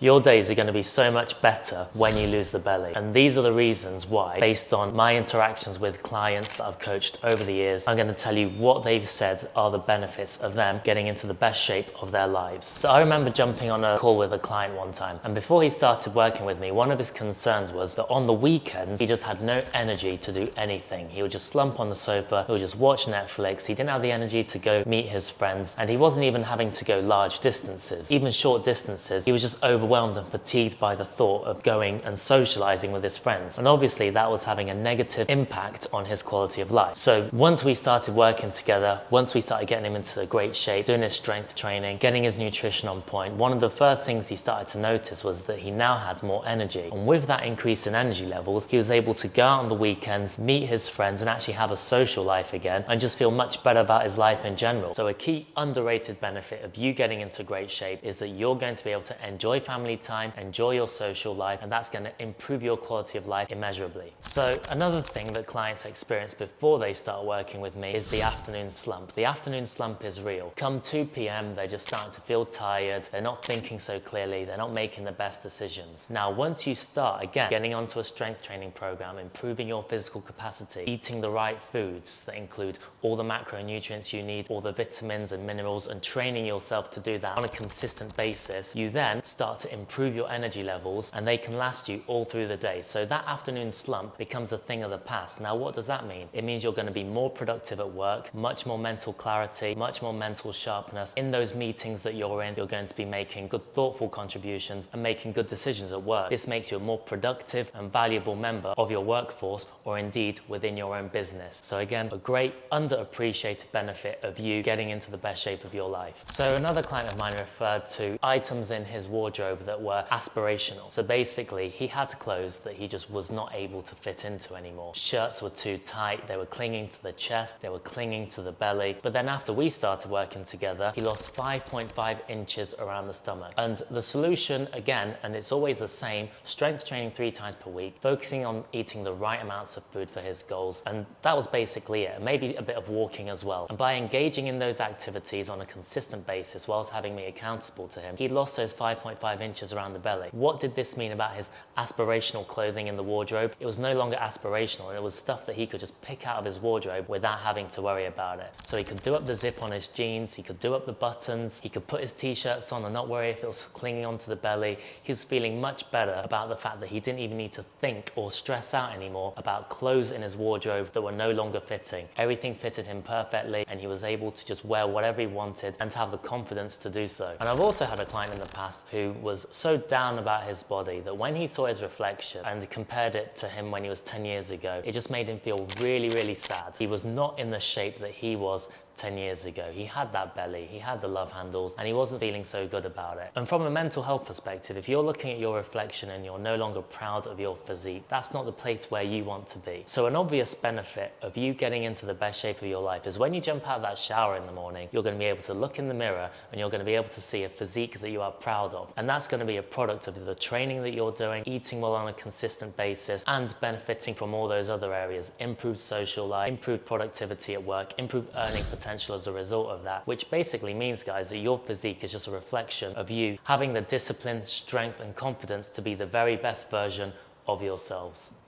Your days are going to be so much better when you lose the belly. And these are the reasons why, based on my interactions with clients that I've coached over the years, I'm going to tell you what they've said are the benefits of them getting into the best shape of their lives. So I remember jumping on a call with a client one time, and before he started working with me, one of his concerns was that on the weekends, he just had no energy to do anything. He would just slump on the sofa, he would just watch Netflix, he didn't have the energy to go meet his friends, and he wasn't even having to go large distances. Even short distances, he was just overwhelmed and fatigued by the thought of going and socializing with his friends. And obviously that was having a negative impact on his quality of life. So once we started working together, once we started getting him into great shape, doing his strength training, getting his nutrition on point, one of the first things he started to notice was that he now had more energy. And with that increase in energy levels, he was able to go out on the weekends, meet his friends, and actually have a social life again, and just feel much better about his life in general. So a key underrated benefit of you getting into great shape is that you're going to be able to enjoy family time, enjoy your social life, and that's going to improve your quality of life immeasurably. So another thing that clients experience before they start working with me is the afternoon slump. The afternoon slump is real. Come 2 p.m, they're just starting to feel tired, they're not thinking so clearly, they're not making the best decisions. Now, once you start, again, getting onto a strength training program, improving your physical capacity, eating the right foods that include all the macronutrients you need, all the vitamins and minerals, and training yourself to do that on a consistent basis, you then start to improve your energy levels, and they can last you all through the day. So that afternoon slump becomes a thing of the past. Now, what does that mean? It means you're going to be more productive at work, much more mental clarity, much more mental sharpness. In those meetings that you're in, you're going to be making good, thoughtful contributions and making good decisions at work. This makes you a more productive and valuable member of your workforce, or indeed within your own business. So again, a great underappreciated benefit of you getting into the best shape of your life. So another client of mine referred to items in his wardrobe that were aspirational. So basically, he had clothes that he just was not able to fit into anymore. Shirts were too tight, they were clinging to the chest, they were clinging to the belly. But then after we started working together, he lost 5.5 inches around the stomach. And the solution, again, and it's always the same, strength training 3 times per week, focusing on eating the right amounts of food for his goals. And that was basically it. Maybe a bit of walking as well. And by engaging in those activities on a consistent basis, whilst having me accountable to him, he lost those 5.5 inches around the belly. What did this mean about his aspirational clothing in the wardrobe? It was no longer aspirational, and it was stuff that he could just pick out of his wardrobe without having to worry about it. So he could do up the zip on his jeans, he could do up the buttons, he could put his t-shirts on and not worry if it was clinging onto the belly. He was feeling much better about the fact that he didn't even need to think or stress out anymore about clothes in his wardrobe that were no longer fitting. Everything fitted him perfectly, and he was able to just wear whatever he wanted and to have the confidence to do so. And I've also had a client in the past who was so down about his body that when he saw his reflection and compared it to him when he was 10 years ago, it just made him feel really, really sad. He was not in the shape that he was 10 years ago. He had that belly, he had the love handles, and he wasn't feeling so good about it. And from a mental health perspective, if you're looking at your reflection and you're no longer proud of your physique, that's not the place where you want to be. So an obvious benefit of you getting into the best shape of your life is when you jump out of that shower in the morning, you're going to be able to look in the mirror and you're going to be able to see a physique that you are proud of. And that's going to be a product of the training that you're doing, eating well on a consistent basis, and benefiting from all those other areas: improved social life, improved productivity at work, improved earning potential as a result of that, which basically means, guys, that your physique is just a reflection of you having the discipline, strength, and confidence to be the very best version of yourselves.